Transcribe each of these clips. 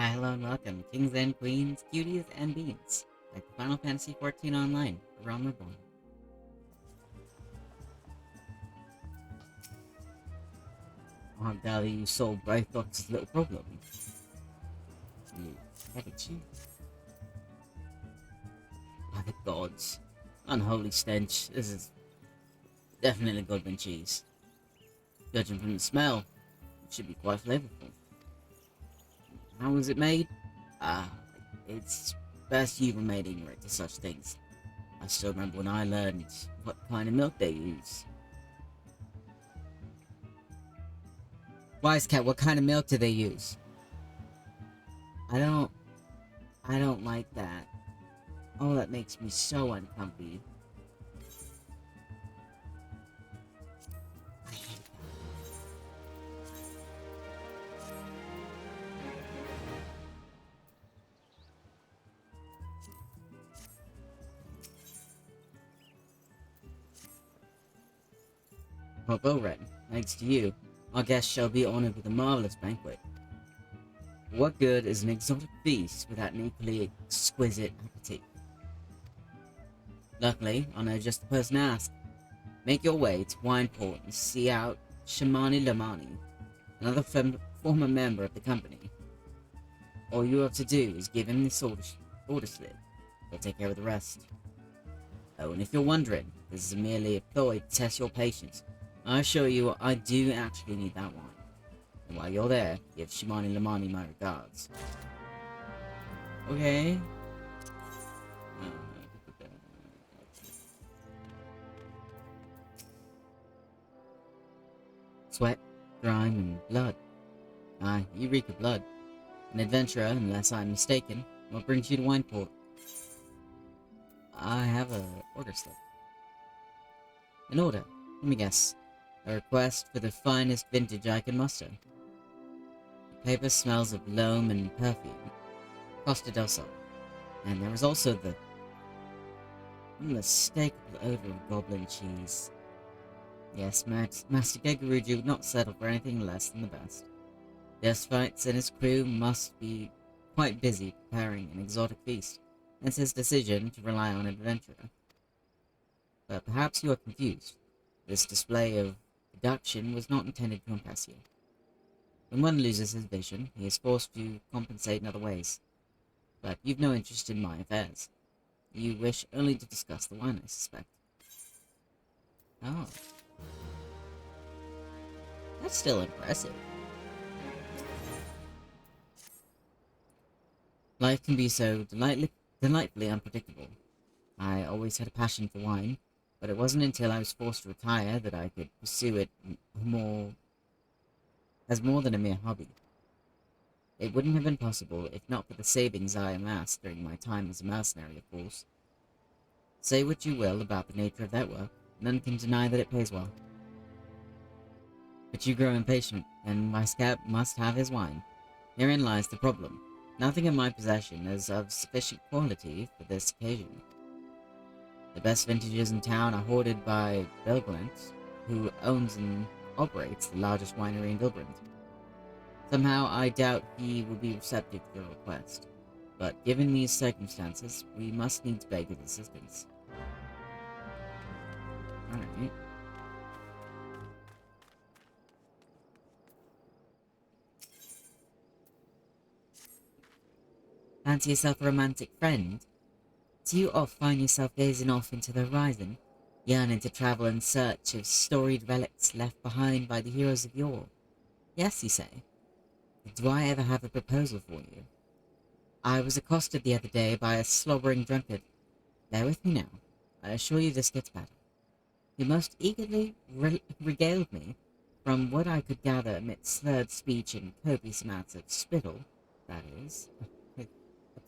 Hi, hello, and welcome, kings and queens, cuties and beans, like the Final Fantasy XIV Online, Realm Reborn. Oh, golly, you solved Brightfox's little problem. You heavy cheese. By the gods. Unholy stench. This is definitely Goblin cheese. Judging from the smell, it should be quite flavorful. How was it made? Ah, it's best you remain ignorant to such things. I still remember when I learned what kind of milk they use. Wise Cat, what kind of milk do they use? I don't I don't like that. Oh, that makes me so uncomfy. I hate that. Well, Bowren, thanks to you, our guests shall be honored with a marvelous banquet. What good is an exotic feast without an equally exquisite appetite? Luckily, I know just the person to ask. Make your way to Wineport and see out Shamani Lamani, another former member of the company. All you have to do is give him this order slip. He'll take care of the rest. Oh, and if you're wondering, this is merely a ploy to test your patience. I assure you, I do actually need that wine. And while you're there, give Shimani Lamani my regards. Okay. Sweat, grime, and blood. Aye, you reek of blood. An adventurer, unless I'm mistaken. What brings you to Wineport? I have a order slip. An order? Let me guess. A request for the finest vintage I can muster. The paper smells of loam and perfume. Costa del Sol. And there is also the unmistakable odor of goblin cheese. Yes, Master Gegaruju would not settle for anything less than the best. Desphites and his crew must be quite busy preparing an exotic feast, hence his decision to rely on an adventurer. But perhaps you are confused. This display of deduction was not intended to impress you. When one loses his vision, he is forced to compensate in other ways. But you've no interest in my affairs. You wish only to discuss the wine, I suspect. Oh. That's still impressive. Life can be so delightfully unpredictable. I always had a passion for wine, but it wasn't until I was forced to retire that I could pursue it more than a mere hobby. It wouldn't have been possible if not for the savings I amassed during my time as a mercenary, of course. Say what you will about the nature of that work, none can deny that it pays well. But you grow impatient, and my scout must have his wine. Herein lies the problem. Nothing in my possession is of sufficient quality for this occasion. The best vintages in town are hoarded by Belglent, who owns and operates the largest winery in Vilbrand. Somehow, I doubt he will be receptive to your request, but given these circumstances, we must needs beg his assistance. Alright. Fancy yourself a romantic friend? Do you oft find yourself gazing off into the horizon, yearning to travel in search of storied relics left behind by the heroes of yore? Yes, you say. Do I ever have a proposal for you? I was accosted the other day by a slobbering drunkard. Bear with me now. I assure you this gets better. He most eagerly regaled me, from what I could gather amidst slurred speech and copious amounts of spittle, that is, a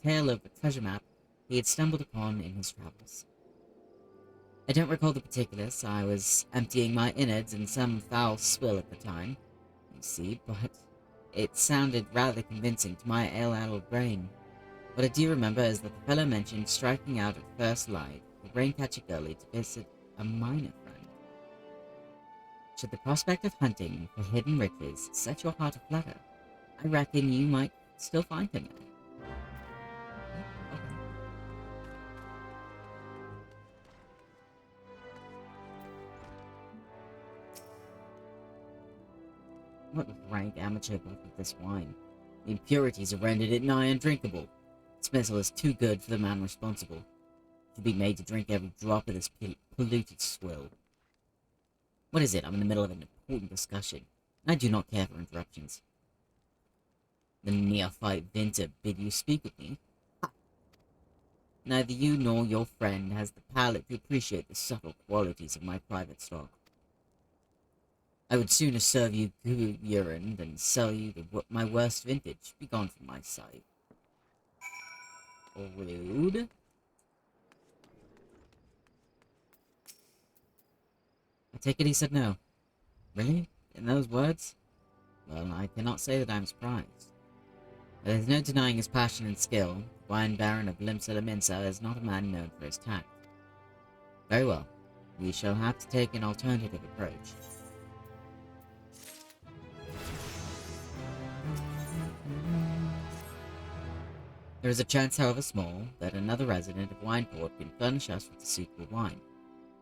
tale of a treasure map he had stumbled upon in his travels. I don't recall the particulars. I was emptying my innards in some foul swill at the time, you see, but it sounded rather convincing to my ale-addled brain. What I do remember is that the fellow mentioned striking out at first light for Raincatcher Gully to visit a miner friend. Should the prospect of hunting for hidden riches set your heart aflutter, I reckon you might still find him there. Okay. What rank amateur bottled this wine? The impurities have rendered it nigh undrinkable. Its smell is too good for the man responsible. He should be made to drink every drop of this polluted swill. What is it? I'm in the middle of an important discussion, and I do not care for interruptions. The neophyte Vinter bid you speak with me? Neither you nor your friend has the palate to appreciate the subtle qualities of my private stock. I would sooner serve you good urine than sell you my worst vintage. Be gone from my sight. Rude. I take it he said no. Really? In those words? Well, I cannot say that I am surprised. There is no denying his passion and skill. The Wine Baron of Limsa is not a man known for his tact. Very well. We shall have to take an alternative approach. There is a chance, however small, that another resident of Wineport can furnish us with a suitable wine.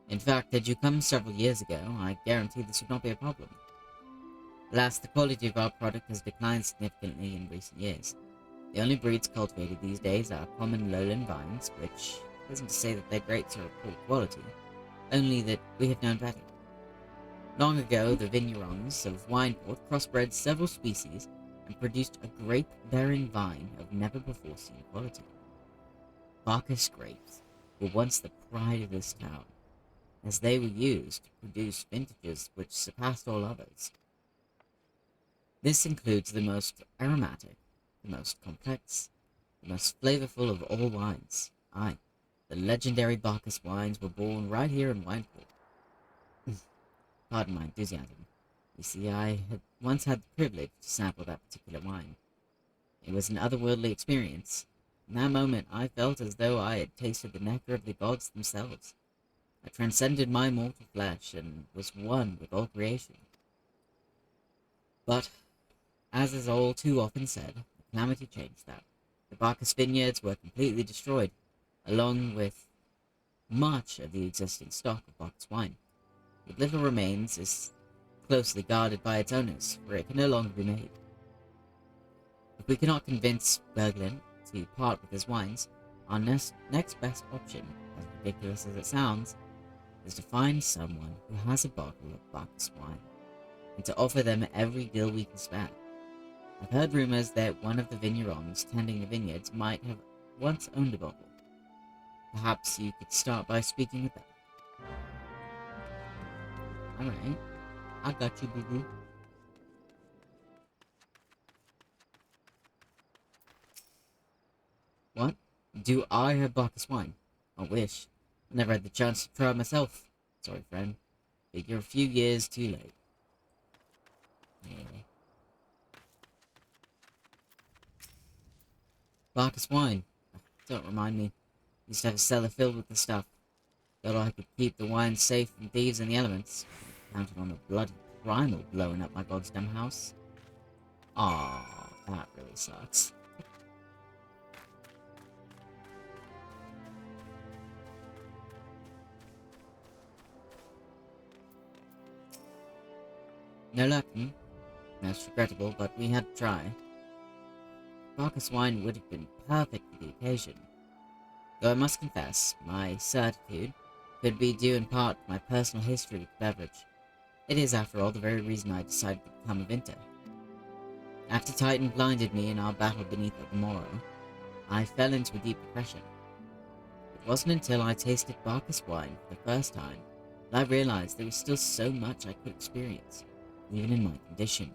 In fact, had you come several years ago, I guarantee this would not be a problem. Alas, the quality of our product has declined significantly in recent years. The only breeds cultivated these days are common lowland vines, which isn't to say that their grapes are of poor quality, only that we have known better. Long ago, the vignerons of Wineport crossbred several species and produced a grape-bearing vine of never-before-seen quality. Bacchus grapes were once the pride of this town, as they were used to produce vintages which surpassed all others. This includes the most aromatic, the most complex, the most flavorful of all wines. Aye, the legendary Bacchus wines were born right here in Wineport. Pardon my enthusiasm. You see, I had once had the privilege to sample that particular wine. It was an otherworldly experience. In that moment, I felt as though I had tasted the nectar of the gods themselves. I transcended my mortal flesh and was one with all creation. But, as is all too often said, the calamity changed that. The Bacchus vineyards were completely destroyed, along with much of the existing stock of Bacchus wine. What little remains is closely guarded by its owners, for it can no longer be made. If we cannot convince Berglund to part with his wines, our next best option, as ridiculous as it sounds, is to find someone who has a bottle of Bacchus wine, and to offer them every deal we can spare. I've heard rumors that one of the vignerons tending the vineyards might have once owned a bottle. Perhaps you could start by speaking with them. Alright, I got you, boo-boo. What? Do I have Bacchus wine? I wish. I never had the chance to try it myself. Sorry, friend. But you're a few years too late. Yeah. Bacchus wine. Don't remind me. Used to have a cellar filled with the stuff. Thought I could keep the wine safe from thieves and the elements. Counted on a bloody primal blowing up my goddamn house. Aww, that really sucks. No luck, Most regrettable, but we had to try. Bacchus wine would have been perfect for the occasion. Though I must confess, my certitude could be due in part to my personal history with the beverage. It is, after all, the very reason I decided to become a Vinter. After Titan blinded me in our battle beneath Morrow, I fell into a deep depression. It wasn't until I tasted Bacchus wine for the first time that I realized there was still so much I could experience, even in my condition.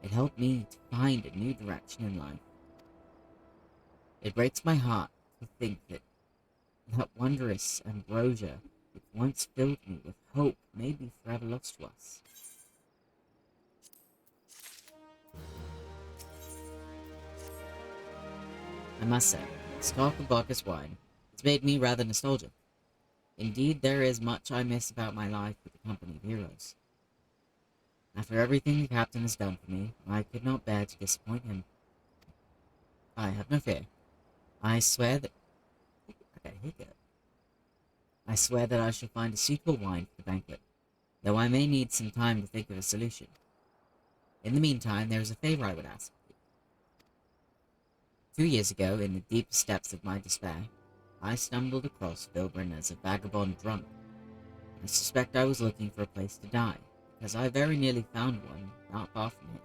It helped me to find a new direction in life. It breaks my heart to think that wondrous ambrosia which once filled me with hope may be forever lost to us. I must say, the stock of Bacchus wine has made me rather nostalgic. Indeed, there is much I miss about my life with the company of heroes. After everything the captain has done for me, I could not bear to disappoint him. I have no fear. I swear that... Okay, here we go. I swear that I shall find a suitable wine for the banquet, though I may need some time to think of a solution. In the meantime, there is a favor I would ask. 2 years ago, in the deepest depths of my despair, I stumbled across Vilbrin as a vagabond drunk. I suspect I was looking for a place to die, because I very nearly found one not far from here.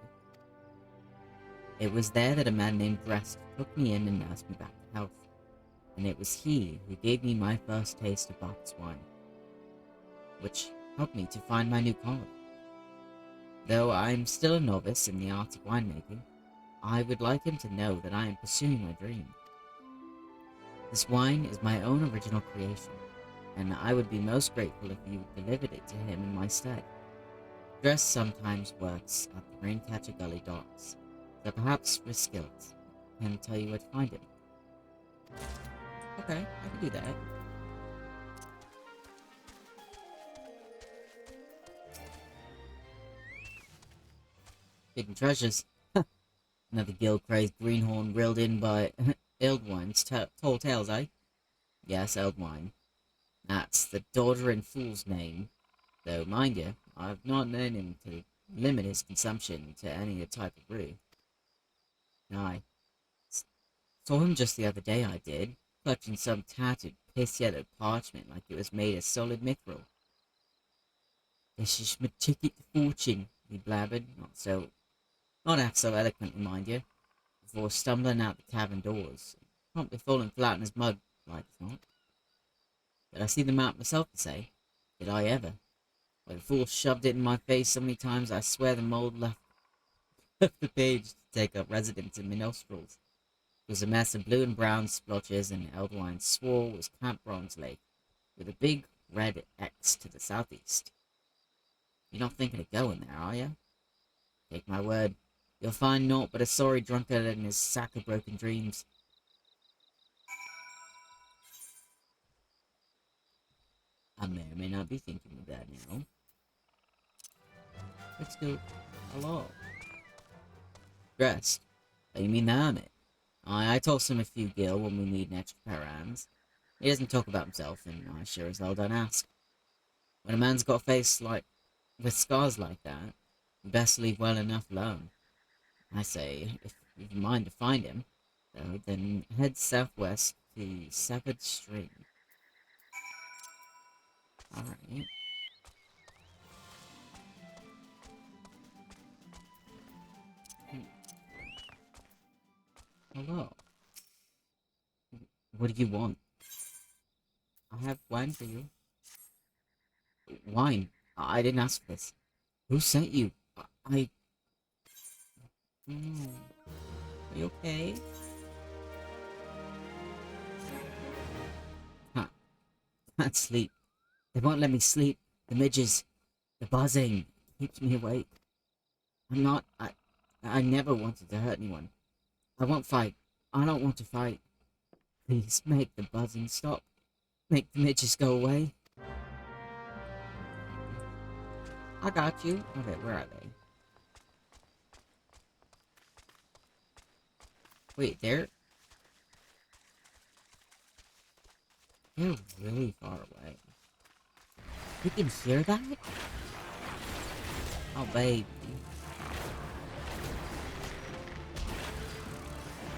It was there that a man named Drest took me in and nursed me back to health, and it was he who gave me my first taste of Bacchus wine, which helped me to find my new calling. Though I am still a novice in the art of winemaking, I would like him to know that I am pursuing my dream. This wine is my own original creation, and I would be most grateful if you delivered it to him in my stead. Dress sometimes works at the Raincatcher Gully docks, so perhaps Riskilt can tell you where to find him. Okay, I can do that. Hidden treasures. Another gill-crazed greenhorn reeled in by Eldwine's tall tales, eh? Yes, Eldwine. That's the Doddering fool's name. Though, mind you, I've not known him to limit his consumption to any type of brew. I saw him just the other day, I did, clutching some tattered, piss-yellow parchment like it was made of solid mithril. This is my ticket to fortune, he blabbered, not half so eloquently, mind you, before stumbling out the tavern doors, promptly falling flat in his mug, like as not. Did I see the map myself to say? Did I ever? Why, the fool shoved it in my face so many times I swear the mold left the page to take up residence in my nostrils. It was a mess of blue and brown splotches, and Eldwine swore was Camp Bronze Lake, with a big red X to the southeast. You're not thinking of going there, are you? Take my word, you'll find naught but a sorry drunkard and his sack of broken dreams. I may or may not be thinking of that now. Let's go. Hello. Dressed? Oh, you mean the hermit? I toss him a few gil when we need an extra pair of hands. He doesn't talk about himself, and I sure as hell don't ask. When a man's got a face with scars like that, you best leave well enough alone. I say, if you mind to find him, though, then head southwest to Severed Stream. Alright. Hello. What do you want? I have wine for you. Wine? I didn't ask for this. Who sent you? I... Are you okay? Huh. Can't sleep. They won't let me sleep. The midges. The buzzing. Keeps me awake. I never wanted to hurt anyone. I won't fight. I don't want to fight. Please make the buzzing stop. Make the midges go away. I got you. Okay, where are they? Wait, they're really far away. You can hear that? Oh, baby.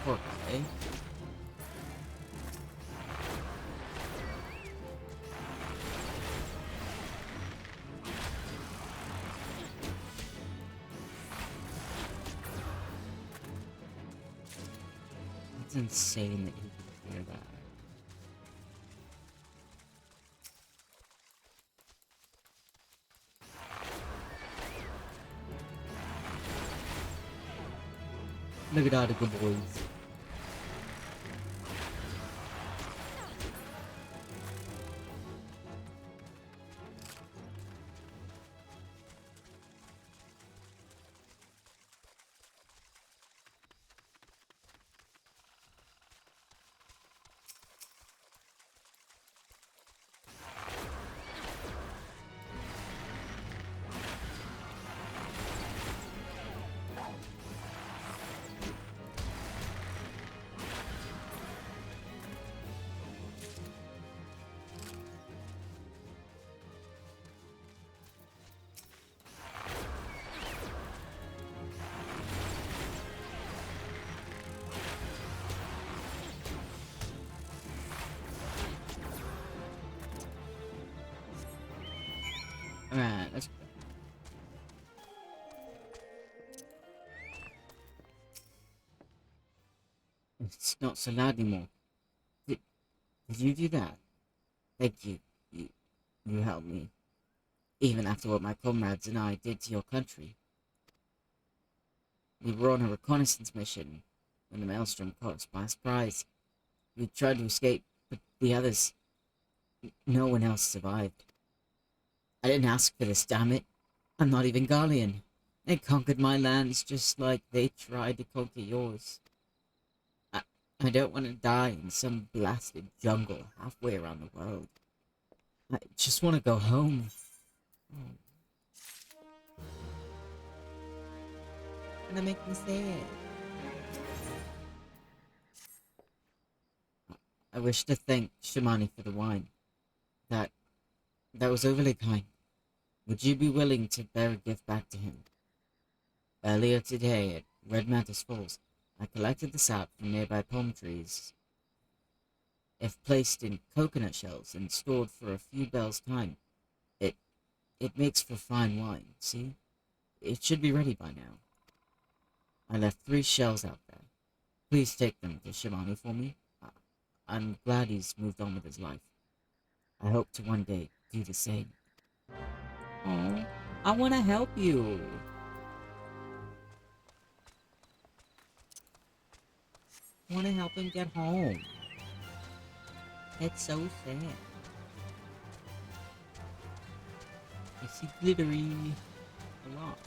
Poor guy. It's insane that he can hear that. Look at all the good boys. Alright, let's go. It's not so loud anymore. Did, did you do that? Thank you. You, you helped me. Even after what my comrades and I did to your country. We were on a reconnaissance mission when the maelstrom caught us by surprise. We tried to escape, but the others... no one else survived. I didn't ask for this, damn it. I'm not even Garlean. They conquered my lands just like they tried to conquer yours. I don't want to die in some blasted jungle halfway around the world. I just want to go home. Oh. That makes me sad. I wish to thank Shamani for the wine. That was overly kind. Would you be willing to bear a gift back to him? Earlier today at Red Mantis Falls, I collected the sap from nearby palm trees. If placed in coconut shells and stored for a few bells' time, it makes for fine wine, see? It should be ready by now. I left 3 shells out there. Please take them to Shimani for me. I'm glad he's moved on with his life. I hope to one day do the same. Oh, I want to help you. I want to help him get home. It's so sad. I see glittery a lot.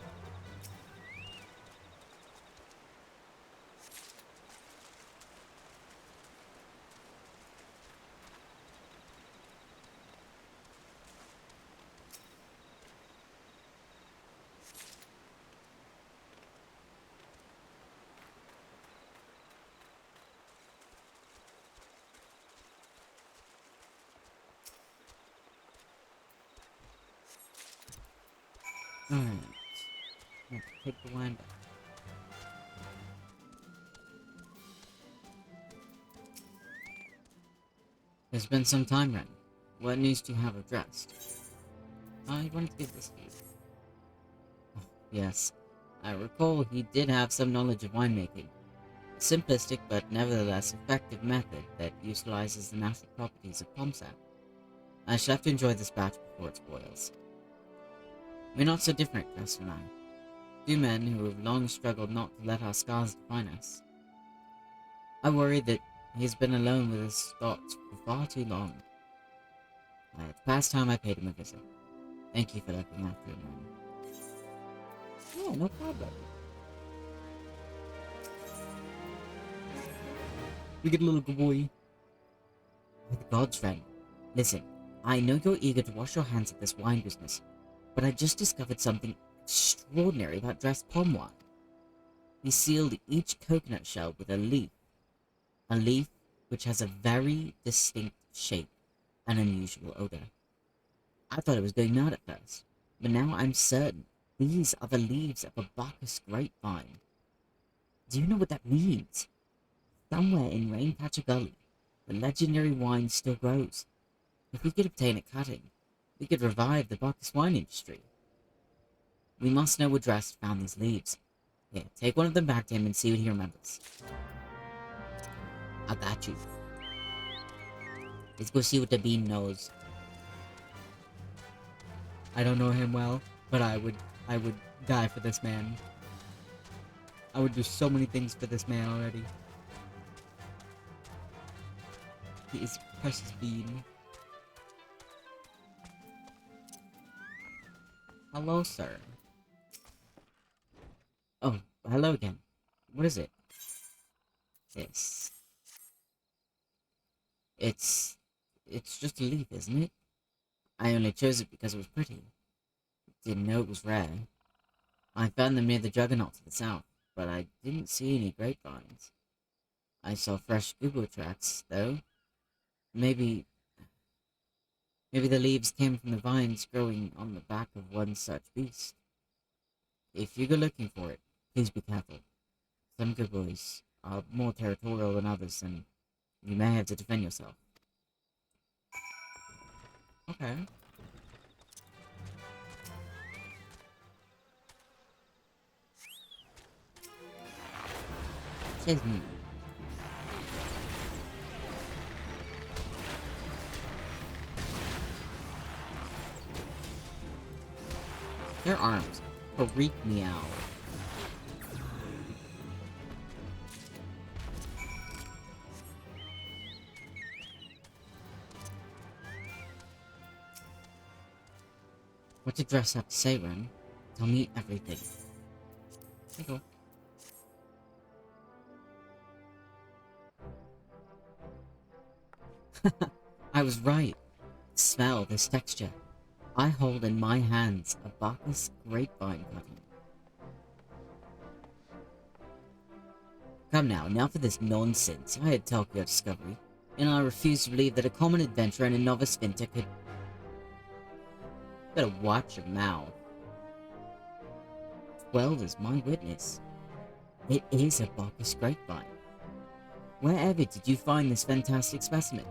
Alright. Let's take the wine back. It's been some time, Ren. What news do you have addressed? I wanted to give this to you. Oh, yes. I recall he did have some knowledge of winemaking. A simplistic but nevertheless effective method that utilizes the natural properties of palm sap. I shall have to enjoy this batch before it spoils. We're not so different, Gus and I. 2 men who have long struggled not to let our scars define us. I worry that he's been alone with his thoughts for far too long. It's past time I paid him a visit. Thank you for looking after him, man. Yeah, no problem. We get a little good boy. With God's friend. Listen, I know you're eager to wash your hands of this wine business, but I just discovered something extraordinary about dressed palm wine. He sealed each coconut shell with a leaf which has a very distinct shape and unusual odor. I thought it was going mad at first, but now I'm certain these are the leaves of a Bacchus grapevine. Do you know what that means? Somewhere in Rainpatcher Gully, the legendary wine still grows. If we could obtain a cutting, we could revive the Bacchus wine industry. We must know where Drast found these leaves. Here, take one of them back to him and see what he remembers. I got you. Let's go see what the bean knows. I don't know him well, but I would die for this man. I would do so many things for this man already. He is precious bean. Hello, sir. Oh, hello again. What is it? This. It's just a leaf, isn't it? I only chose it because it was pretty. Didn't know it was rare. I found them near the Juggernaut to the south, but I didn't see any grapevines. I saw fresh Google tracks, though. Maybe the leaves came from the vines growing on the back of one such beast. If you go looking for it, please be careful. Some good boys are more territorial than others, and you may have to defend yourself. Okay. Excuse me. Their arms freak me out. What did Dress have to say, Ren? Tell me everything. Okay. I was right. Smell this texture. I hold in my hands a Bacchus grapevine cutting. Come now, enough of this nonsense. I had Tokyo Discovery, and I refuse to believe that a common adventurer and a novice vinter could... Better watch your mouth. 12 is my witness. It is a Bacchus grapevine. Wherever did you find this fantastic specimen?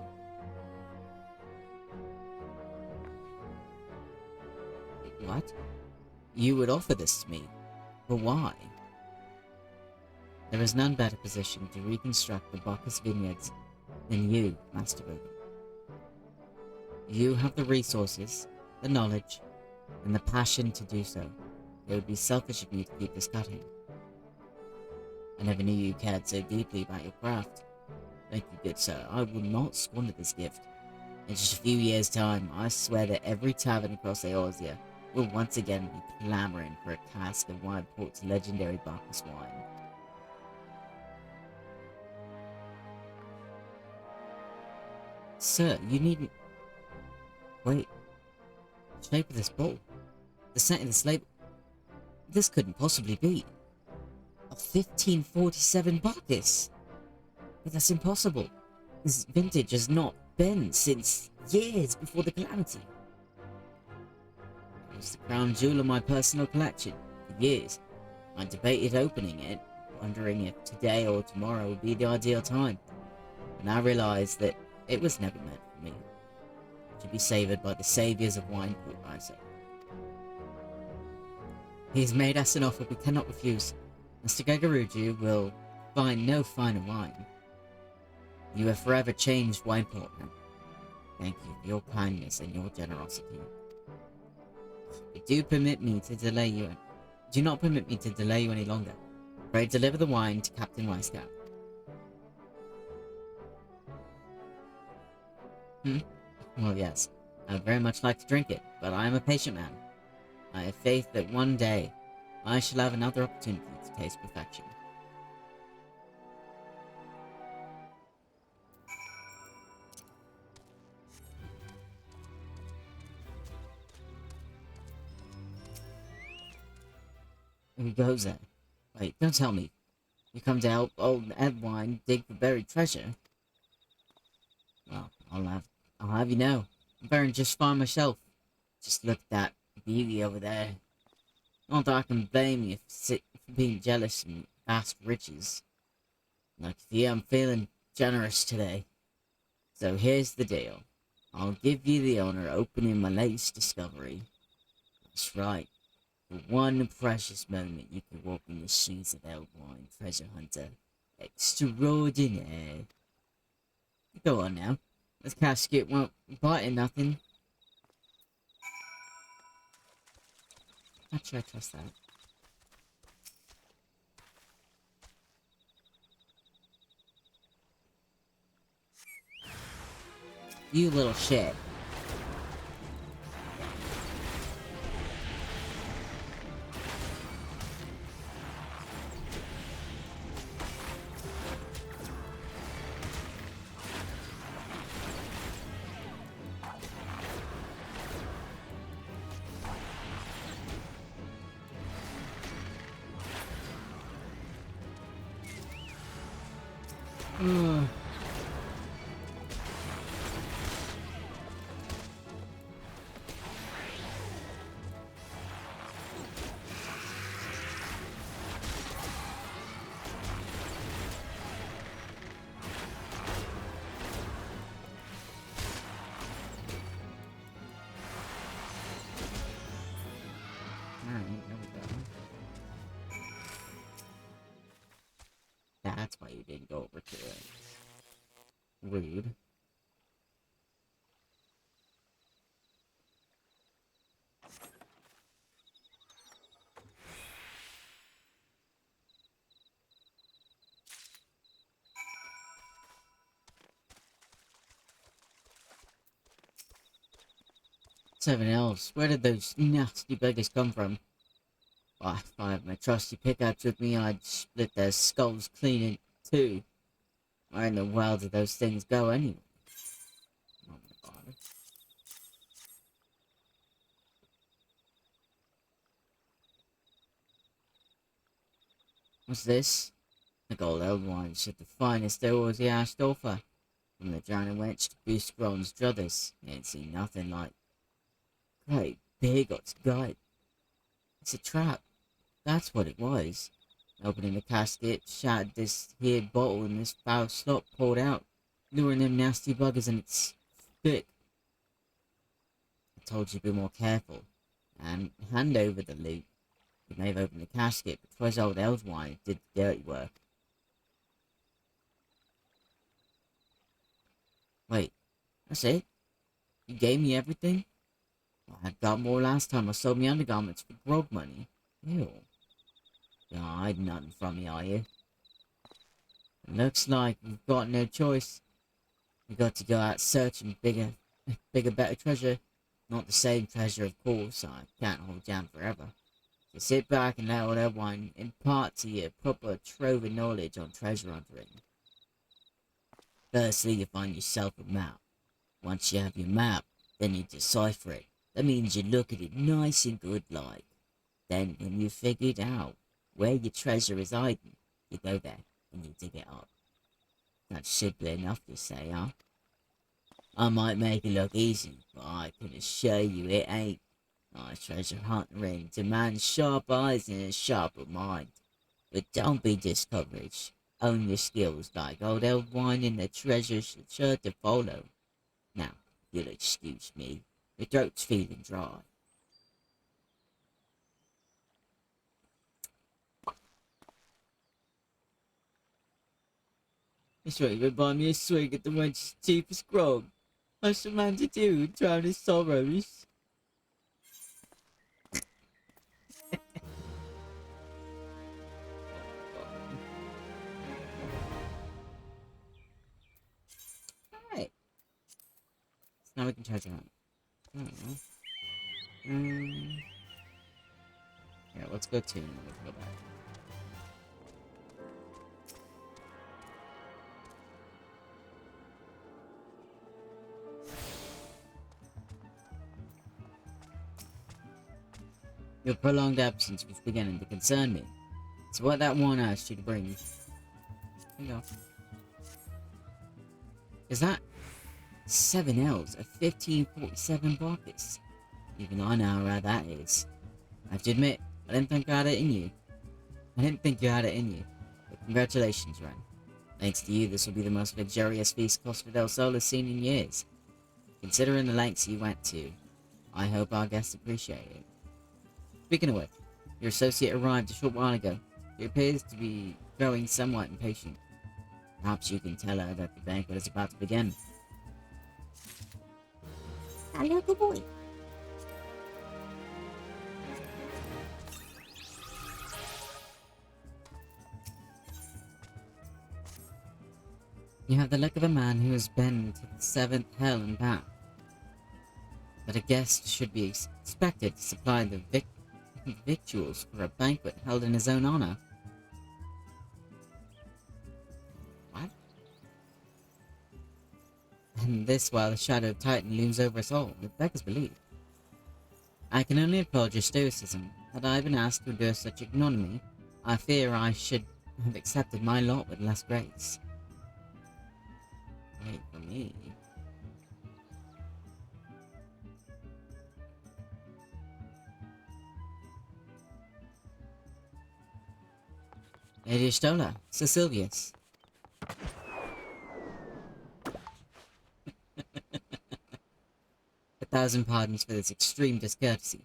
What? You would offer this to me? But why? There is none better positioned to reconstruct the Bacchus vineyards than you, Master Bogan. You have the resources, the knowledge, and the passion to do so. It would be selfish of you to keep this cutting. I never knew you cared so deeply about your craft. Thank you, good sir. I will not squander this gift. In just a few years' time, I swear that every tavern across Eorzea will once again be clamoring for a cask of Wineport's legendary Bacchus wine. Sir, you needn't... Wait. The shape of this bottle. The scent of this label. This couldn't possibly be. A 1547 Bacchus! But that's impossible. This vintage has not been since years before the calamity. It was the crown jewel of my personal collection. For years, I debated opening it, wondering if today or tomorrow would be the ideal time. And I realized that it was never meant for me. To be savoured by the saviours of Wineport, I say. He has made us an offer we cannot refuse. Mr. Gagaruju will find no finer wine. You have forever changed Wineport, man. Thank you for your kindness and your generosity. Do permit me to delay you. Do not permit me to delay you any longer. Pray deliver the wine to Captain Weiscout. Well, yes. I would very much like to drink it, but I am a patient man. I have faith that one day I shall have another opportunity to taste perfection. Who goes there? Wait, don't tell me. You come to help old Edwine dig for buried treasure? Well, I'll have you know, I'm faring just fine myself. Just look at that beauty over there. Not that I can blame you for being jealous of vast riches. Like you, I'm feeling generous today. So here's the deal. I'll give you the honor of opening my latest discovery. That's right. For one precious moment, you can walk in the shoes of Eldwine, treasure hunter extraordinaire. Go on now. This casket won't bite in nothing. Not sure I trust that. You little shit. That's why why you didn't go over to it. Rude. Seven else, where did those nasty beggars come from? Why, if I had my trusty pickaxe with me, I'd split their skulls clean in two. Where in the world did those things go anyway? Oh my god. What's this? The gold old wine said the finest Eorzea asked offer. From the drowning wench to Boost Grown's druthers, he ain't seen nothing like. Great big God's guide. It's a trap. That's what it was. Opening the casket, shattered this here bottle and this foul slop poured out, luring them nasty buggers and it's thick. I told you to be more careful, and hand over the loot. You may have opened the casket, but 'twas old Eldwine who did the dirty work. Wait, that's it? You gave me everything? Well, I got more last time I sold me undergarments for grog money. Ew. You don't hide nothing from me, are you? It looks like we've got no choice. We've got to go out searching bigger, better treasure. Not the same treasure, of course. I can't hold down forever. So sit back and let old Edwine impart to you a proper trove of knowledge on treasure hunting. Firstly, you find yourself a map. Once you have your map, then you decipher it. That means you look at it nice and good like. Then, when you've figured out where your treasure is hiding, you go there and you dig it up. That's simple enough to say, huh? I might make it look easy, but I can assure you it ain't. My treasure hunting demands sharp eyes and a sharper mind. But don't be discouraged. Own your skills like old Eldwine and the treasure's sure to follow. Now, you'll excuse me. The throat's feeling dry. It's right, you buy me a swig at the wench's cheapest grog. What's a man to do to drown his sorrows? Alright. So now we can charge around. Yeah, let's go to and then we can go back. Your prolonged absence was beginning to concern me. So what that one asked you to bring. Here you go. Is that 7 L's of 1547 buckets? Even I know how rare that is. I have to admit, I didn't think you had it in you. But congratulations, Ren. Thanks to you, this will be the most luxurious feast Costa del Sol has seen in years. Considering the lengths you went to, I hope our guests appreciate it. Speaking of which, your associate arrived a short while ago. She appears to be growing somewhat impatient. Perhaps you can tell her that the banquet is about to begin. Hello, good boy. You have the look of a man who has been to the 7th hell and back. But a guest should be expected to supply the victuals for a banquet held in his own honor. What? And this while the shadow of Titan looms over us all, it beggars belief. I can only applaud your stoicism. Had I been asked to endure such ignominy, I fear I should have accepted my lot with less grace. Wait for me. Lady Stola, Sir Silvius. A thousand pardons for this extreme discourtesy.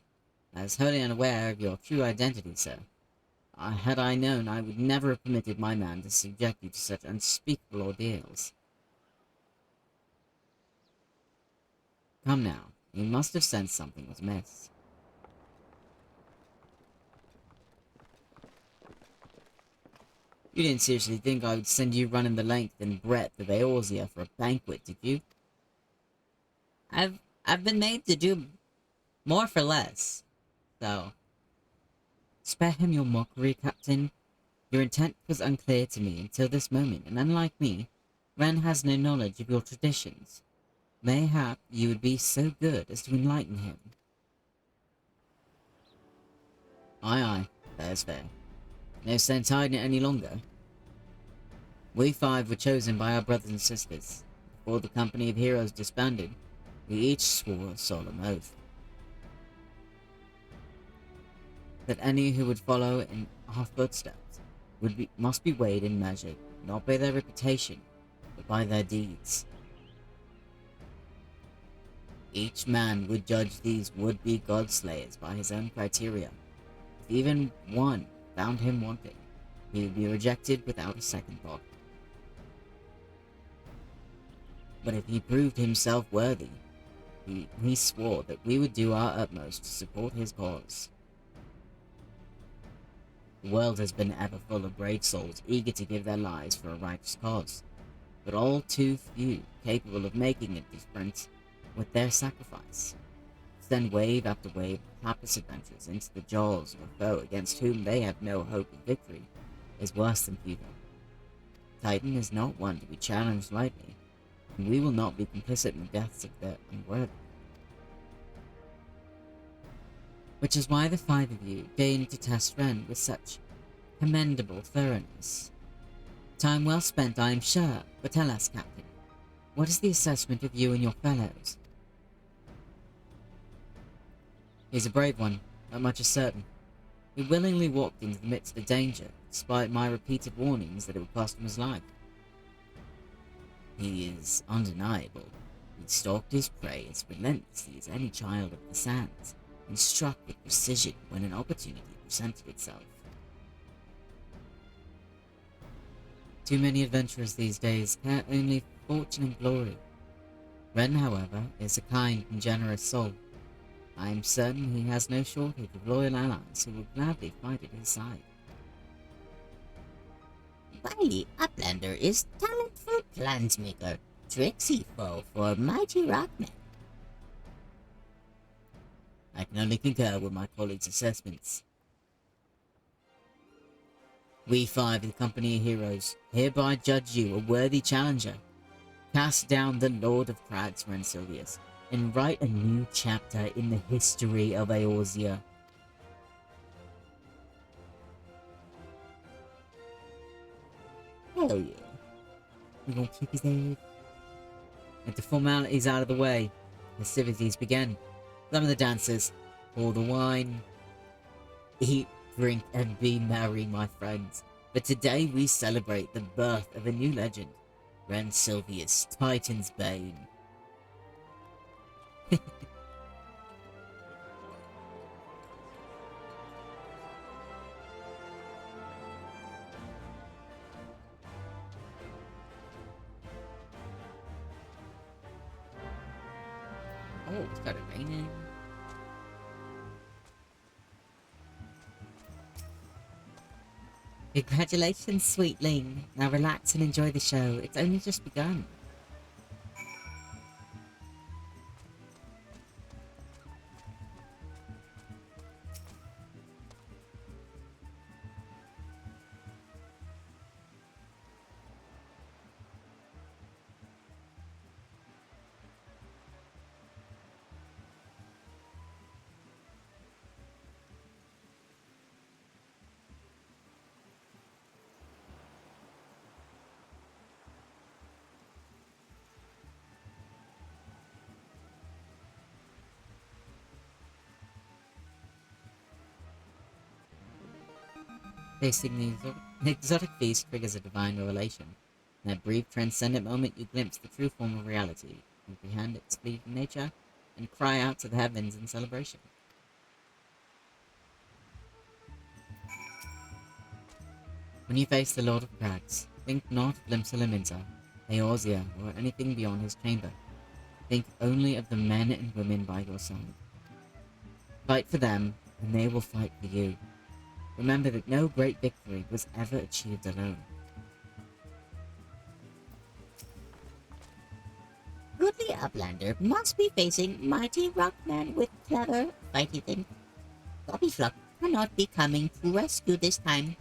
I was wholly unaware of your true identity, sir. Had I known, I would never have permitted my man to subject you to such unspeakable ordeals. Come now, you must have sensed something was amiss. You didn't seriously think I would send you running the length and breadth of Eorzea for a banquet, did you? I've been made to do more for less, so... Spare him your mockery, Captain. Your intent was unclear to me until this moment, and unlike me, Ren has no knowledge of your traditions. Mayhap you would be so good as to enlighten him. Aye, fair's fair. No sense hiding it any longer. We five were chosen by our brothers and sisters. Before the company of heroes disbanded, we each swore a solemn oath that any who would follow in our footsteps must be weighed and measured, not by their reputation, but by their deeds. Each man would judge these would-be god-slayers by his own criteria. If even one found him wanting, he would be rejected without a second thought. But if he proved himself worthy, he swore that we would do our utmost to support his cause. The world has been ever full of brave souls eager to give their lives for a righteous cause, but all too few capable of making a difference with their sacrifice. To send wave after wave of hapless adventurers into the jaws of a foe against whom they have no hope of victory is worse than futile. Titan is not one to be challenged lightly, and we will not be complicit in the deaths of the unworthy. Which is why the five of you deigned to test Ren with such commendable thoroughness. Time well spent, I am sure, but tell us, Captain, what is the assessment of you and your fellows? He's a brave one, that much is certain. He willingly walked into the midst of danger, despite my repeated warnings that it would cost him his life. He is undeniable. He stalked his prey as relentlessly as any child of the sands, and struck with precision when an opportunity presented itself. Too many adventurers these days care only for fortune and glory. Ren, however, is a kind and generous soul. I am certain he has no shortage of loyal allies who will gladly fight at his side. Wily Uplander is talentful plansmaker, tricksy foe for mighty rockmen. I can only concur with my colleagues' assessments. We five of the company of heroes hereby judge you a worthy challenger. Cast down the Lord of Crags, Rensilvius, and write a new chapter in the history of Eorzea. Hell yeah. We gonna keep his head. With the formalities out of the way, festivities begin. Some of the dancers pour the wine. Eat, drink, and be merry, my friends. But today we celebrate the birth of a new legend, Rensilvius, Titan's Bane. Oh, it started raining. Congratulations, sweetling. Now relax and enjoy the show. It's only just begun. Tasting the exotic feast triggers a divine revelation. In that brief, transcendent moment, you glimpse the true form of reality, comprehend its fleeting nature, and cry out to the heavens in celebration. When you face the Lord of Crags, think not of Limsa, Eorzea, or anything beyond his chamber. Think only of the men and women by your side. Fight for them, and they will fight for you. Remember that no great victory was ever achieved alone. Goodly Uplander must be facing mighty rockman with clever fighty thing. Gobblyfluck cannot be coming to rescue this time.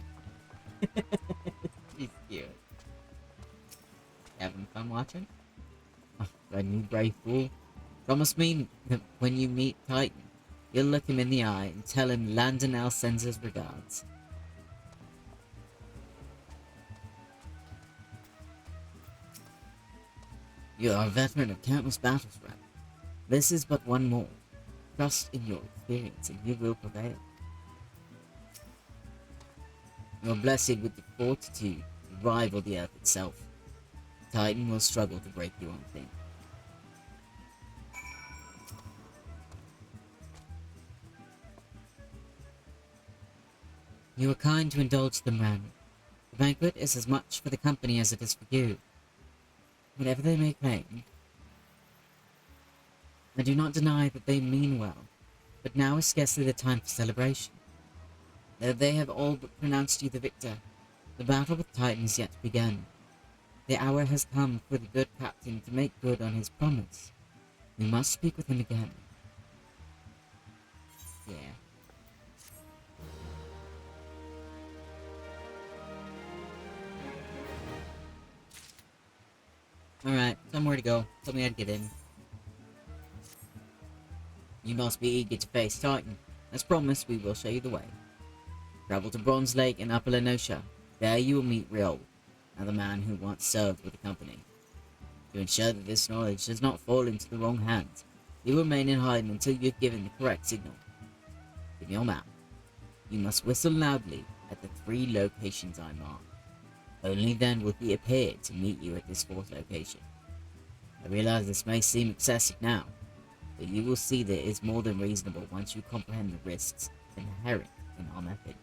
He's cute. Having fun watching? Oh, then you brave fool. Promise me that when you meet Titan, you'll look him in the eye and tell him Landonell sends his regards. You are a veteran of countless battles, Ram. This is but one more. Trust in your experience and you will prevail. You are blessed with the fortitude to rival the earth itself. Titan will struggle to break you on thing. You are kind to indulge them, Ran. The banquet is as much for the company as it is for you. Whatever they may claim, I do not deny that they mean well, but now is scarcely the time for celebration. Though they have all but pronounced you the victor, the battle with Titan is yet to begin. The hour has come for the good captain to make good on his promise. We must speak with him again. Yeah. Alright, somewhere to go. Tell me how to get in. You must be eager to face Titan. As promised, we will show you the way. Travel to Bronze Lake in Upper Lenosha. There you will meet Riol, another man who once served with the company. To ensure that this knowledge does not fall into the wrong hands, you will remain in hiding until you have given the correct signal. In your map, you must whistle loudly at the 3 locations I mark. Only then will he appear to meet you at this 4th location. I realize this may seem excessive now, but you will see that it is more than reasonable once you comprehend the risks inherent in our method.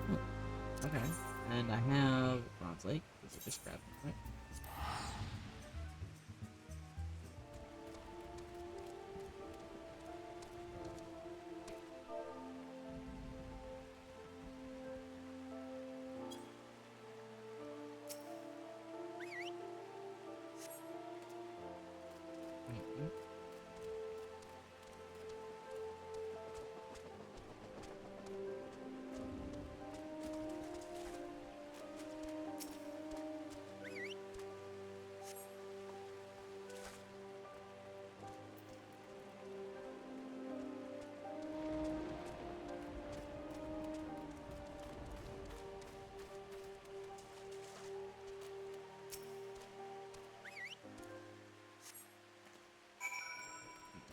Oh, okay, and I have Bronze Lake. Is it just grab it, right?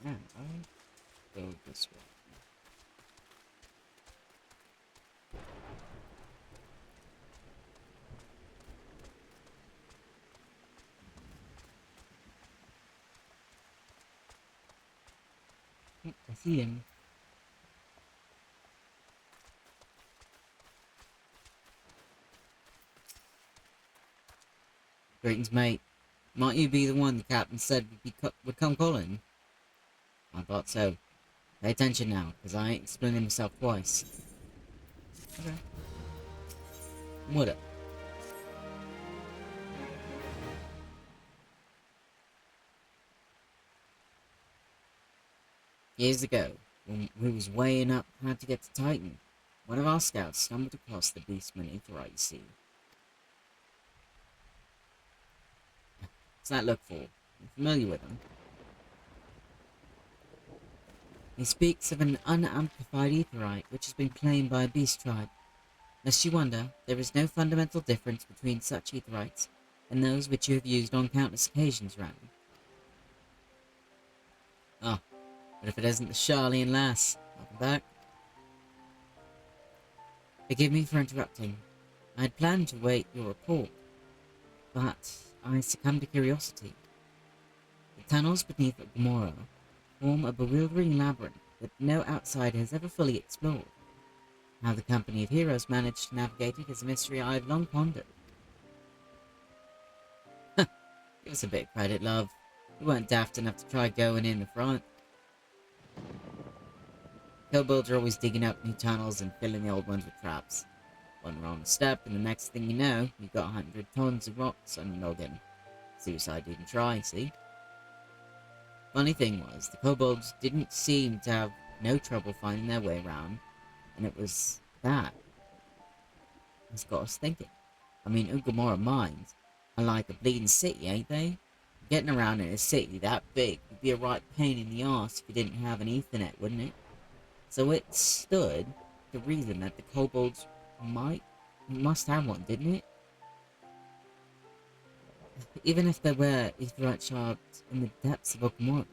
And I go this way. I see him. Greetings, mate. Might you be the one the captain said would come calling? I thought so. Pay attention now, because I ain't explaining myself twice. Okay. What up? Years ago, when we was weighing up how to get to Titan, one of our scouts stumbled across the beastman Aetherite, you see. What's that look for? You familiar with him? He speaks of an unamplified Aetherite which has been claimed by a beast tribe. Lest you wonder, there is no fundamental difference between such Aetherites and those which you have used on countless occasions, Ram. Oh, but if it isn't the Charlian lass, welcome back. Forgive me for interrupting. I had planned to wait your report, but I succumbed to curiosity. The tunnels beneath Gamora form a bewildering labyrinth that no outsider has ever fully explored. How the company of heroes managed to navigate it is a mystery I've long pondered. Give us a bit of credit, love. We weren't daft enough to try going in the front. Kobolds are always digging up new tunnels and filling the old ones with traps. One wrong step, and the next thing you know, you've got 100 tons of rocks on your noggin. Suicide didn't try, see? Funny thing was, the kobolds didn't seem to have no trouble finding their way around, and it was that that's got us thinking. I mean, Ungomora mines are like a bleeding city, ain't they? Getting around in a city that big would be a right pain in the arse if you didn't have an Ethernet, wouldn't it? So it stood to reason that the kobolds must have one, didn't it? Even if there were Aetheryte shards in the depths of Ungomora,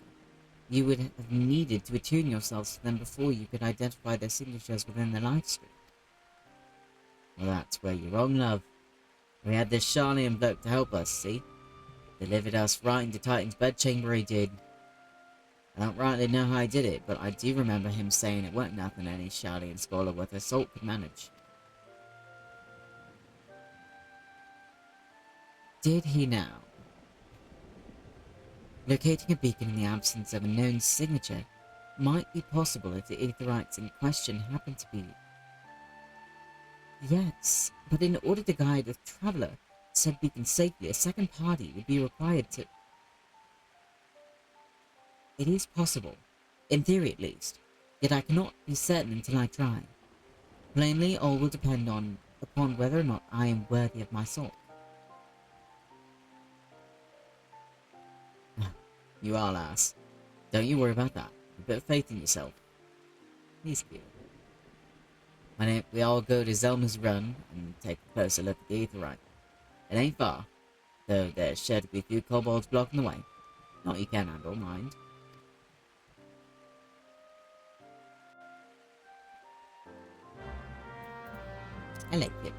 you would have needed to attune yourselves to them before you could identify their signatures within the life stream. Well, that's where you're wrong, love. We had this Charlian bloke to help us, see? Delivered us right into Titan's bedchamber, he did. I don't rightly know how he did it, but I do remember him saying it weren't nothing any Charlian scholar worth a salt could manage. Did he now? Locating a beacon in the absence of a known signature might be possible if the Aetherites in question happen to be. Yes, but in order to guide a traveller to said beacon safely, a second party would be required to. It is possible, in theory at least, yet I cannot be certain until I try. Plainly, all will depend upon whether or not I am worthy of my salt. You are, lass. Don't you worry about that. A bit of faith in yourself. He's cute. We all go to Zelma's Run and take a closer look at the Aetherite. It ain't far, though there's sure to be a few kobolds blocking the way. Not you can handle, mind. I like it.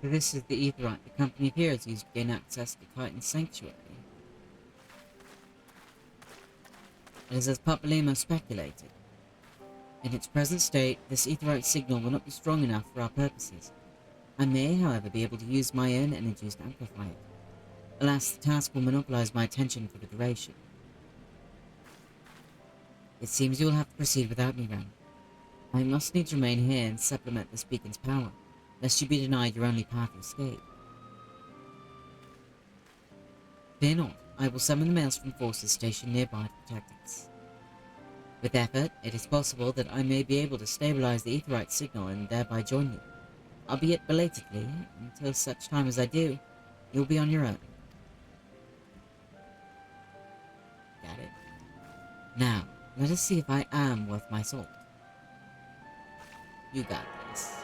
So this is the Aetherite the company of heroes used to gain access to Titan's sanctuary. It is as Papalemo speculated. In its present state, this Aetherite signal will not be strong enough for our purposes. I may, however, be able to use my own energies to amplify it. Alas, the task will monopolize my attention for the duration. It seems you will have to proceed without me, Ren. I must needs remain here and supplement this beacon's power, lest you be denied your only path of escape. Fear not, I will summon the males from forces stationed nearby to protect us. With effort, it is possible that I may be able to stabilize the Aetherite signal and thereby join you, albeit belatedly. Until such time as I do, you'll be on your own. Got it. Now, let us see if I am worth my salt. You got this.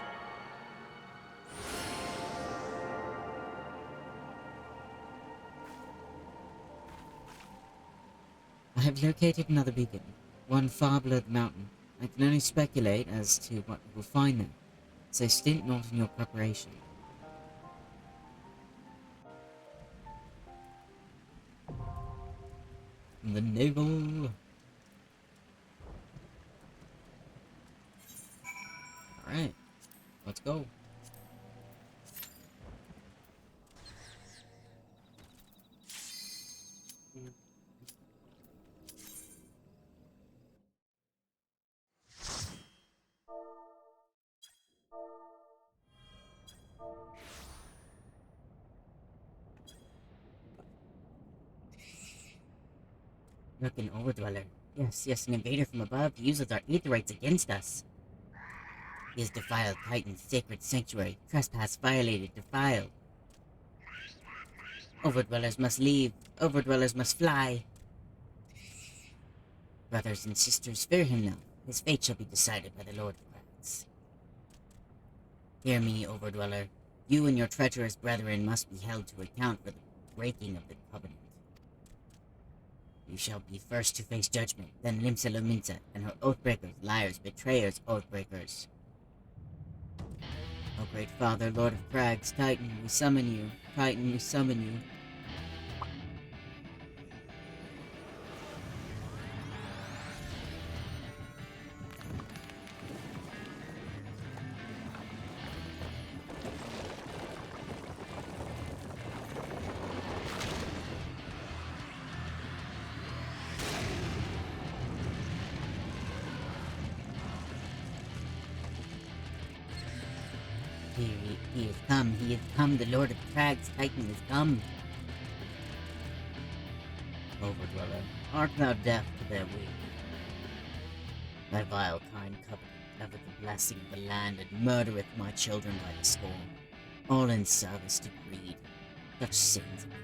I have located another beacon, one far below the mountain. I can only speculate as to what you will find there, so stint not in your preparation. The naval. Alright, let's go. Look, an overdweller. Yes, an invader from above. He uses our aether rights against us. He has defiled Titan's sacred sanctuary. Trespass violated, defiled. Overdwellers must leave. Overdwellers must fly. Brothers and sisters, fear him now. His fate shall be decided by the Lord of Crags. Hear me, Overdweller. You and your treacherous brethren must be held to account for the breaking of the covenant. You shall be first to face judgment, then Limsa Lominsa and her oathbreakers, liars, betrayers, oathbreakers. O great father, Lord of Crags, Titan, we summon you. Titan, we summon you. He has come, the Lord of Crags, Titan has come. Overdweller, art thou deaf to their will? Thy vile kind covenant covered the blessing of the land and murdereth my children by the score, all in service to greed, such sins of God.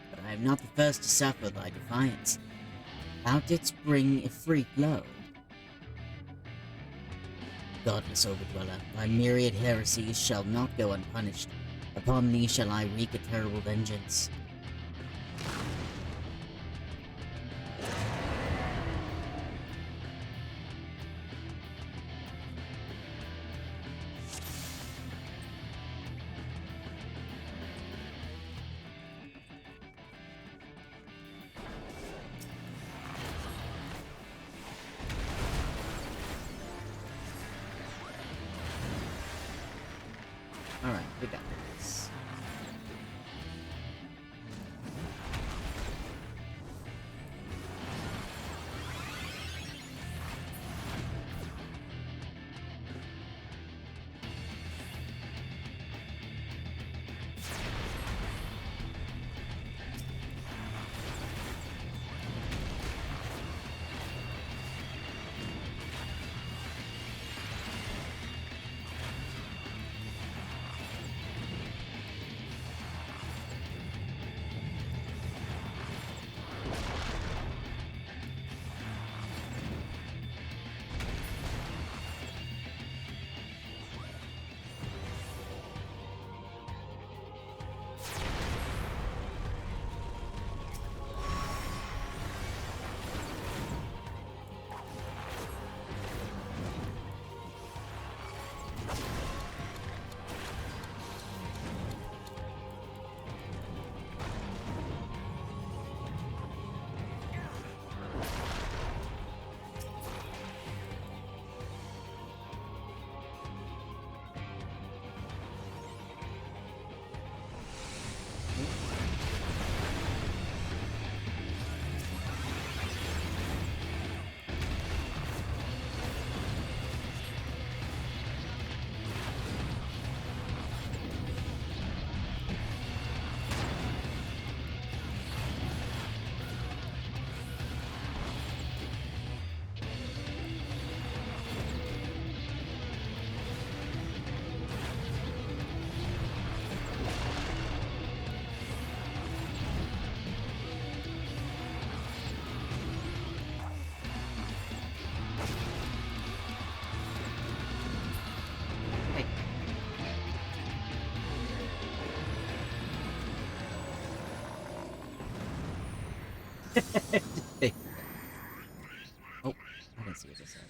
But I am not the first to suffer thy defiance. Thou didst bring a free blow. Godless overdweller, thy myriad heresies shall not go unpunished. Upon thee shall I wreak a terrible vengeance. Alright, we got this. Oh, I didn't see what this said.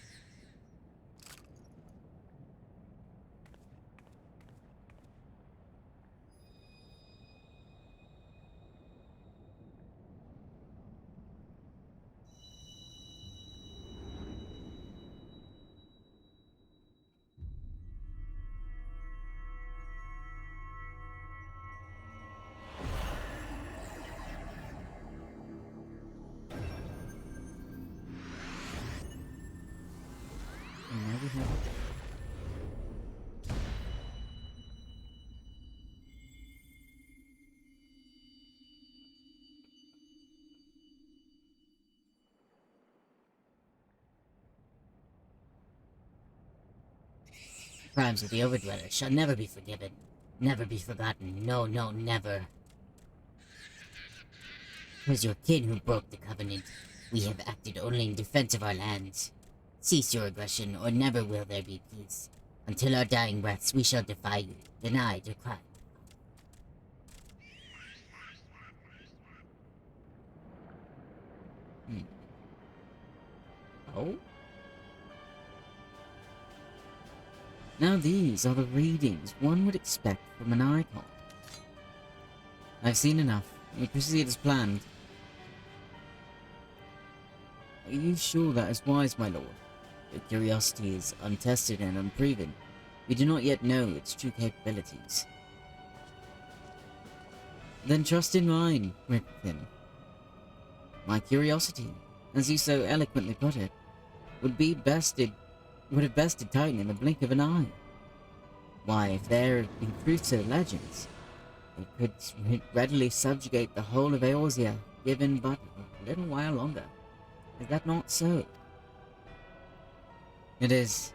crimes of the Overdwellers shall never be forgiven, never be forgotten. No, no, never. It was your kin who broke the covenant. We have acted only in defense of our lands. Cease your aggression, or never will there be peace. Until our dying breaths, we shall defy you, deny, decry. Oh? Now these are the readings one would expect from an icon. I've seen enough. We proceed as planned. Are you sure that is wise, my lord? Your curiosity is untested and unproven. We do not yet know its true capabilities. Then trust in mine, Ripkin. My curiosity, as you so eloquently put it, would have bested Titan in the blink of an eye. Why, if there had been truth to the legends, it could readily subjugate the whole of Eorzea, given but a little while longer. Is that not so? It is.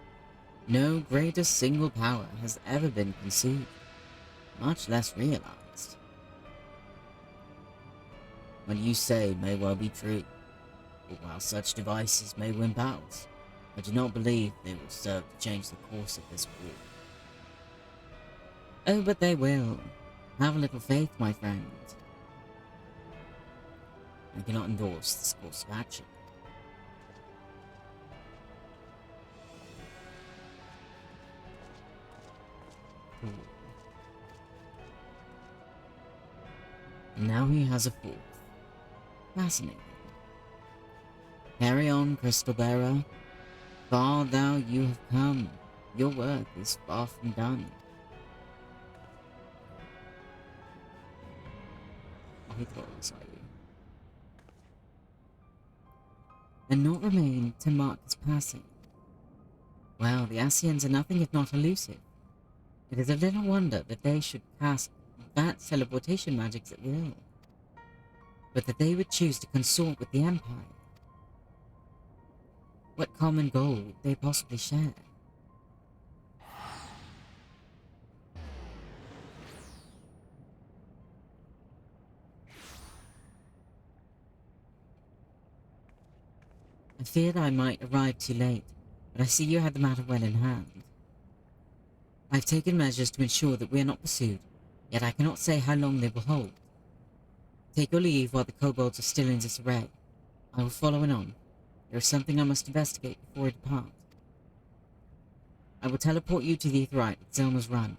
No greater single power has ever been conceived, much less realized. What you say may well be true, but while such devices may win battles, I do not believe they will serve to change the course of this war. Oh, but they will. Have a little faith, my friend. I cannot endorse this course of action. Cool. And now he has a fourth. Fascinating. Carry on, Crystal Bearer. Far thou you have come. Your work is far from done. He calls, are you? And not remain to mark his passing. Well, the Ascians are nothing if not elusive. It is a little wonder that they should cast that teleportation magics at will, but that they would choose to consort with the Empire. What common goal would they possibly share? I feared I might arrive too late, but I see you had the matter well in hand. I've taken measures to ensure that we are not pursued, yet I cannot say how long they will hold. Take your leave while the kobolds are still in disarray. I will follow on. There is something I must investigate before I depart. I will teleport you to the Aetheryte at Zelma's Run,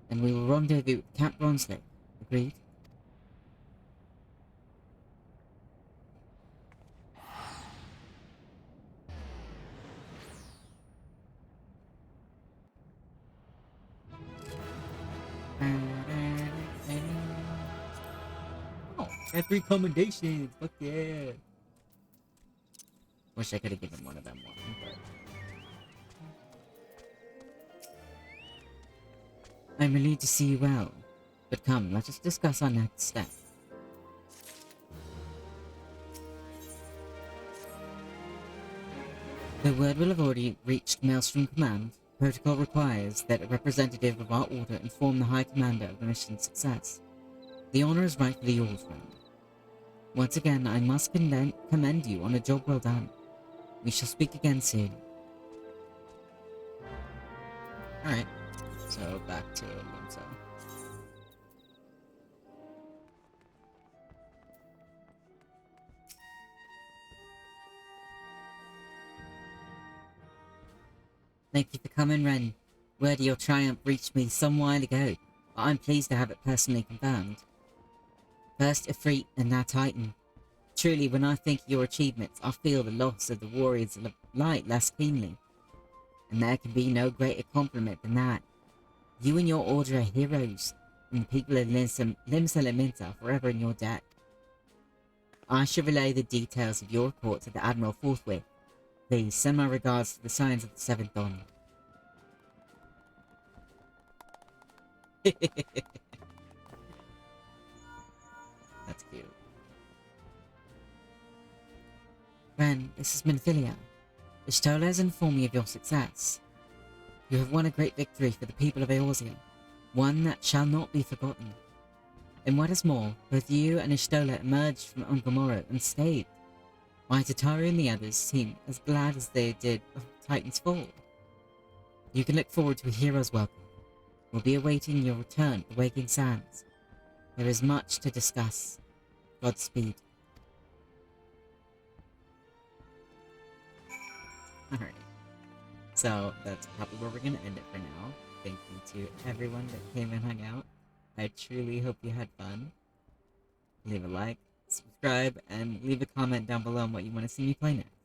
then we will rendezvous with Captain Bronsley. Agreed? Oh, that's recommendations. Fuck yeah. Wish I could have given one of them one, but I'm relieved to see you well. But come, let us discuss our next step. The word will have already reached Maelstrom Command. Protocol requires that a representative of our order inform the High Commander of the mission's success. The honor is rightfully yours, friend. Once again, I must commend you on a job well done. We shall speak again soon. Alright, so back to Limsa. Thank you for coming, Ren. Word of your triumph reached me some while ago, but I'm pleased to have it personally confirmed. First Ifrit and now Titan. Truly, when I think of your achievements, I feel the loss of the warriors of light less keenly. And there can be no greater compliment than that. You and your order are heroes, and the people of Limsa Laminta are forever in your debt. I shall relay the details of your report to the Admiral forthwith. Please send my regards to the Scions of the Seventh Dawn. That's cute. Ren, this is Minfilia. Ishtola has informed me of your success. You have won a great victory for the people of Eorzea, one that shall not be forgotten. And what is more, both you and Ishtola emerged from Ungomoro unscathed, while Tataru and the others seemed as glad as they did of Titan's fall. You can look forward to a hero's welcome. We'll be awaiting your return to Waking Sands. There is much to discuss. Godspeed. Alright. So that's probably where we're gonna end it for now. Thank you to everyone that came and hung out. I truly hope you had fun. Leave a like, subscribe, and leave a comment down below on what you want to see me play next.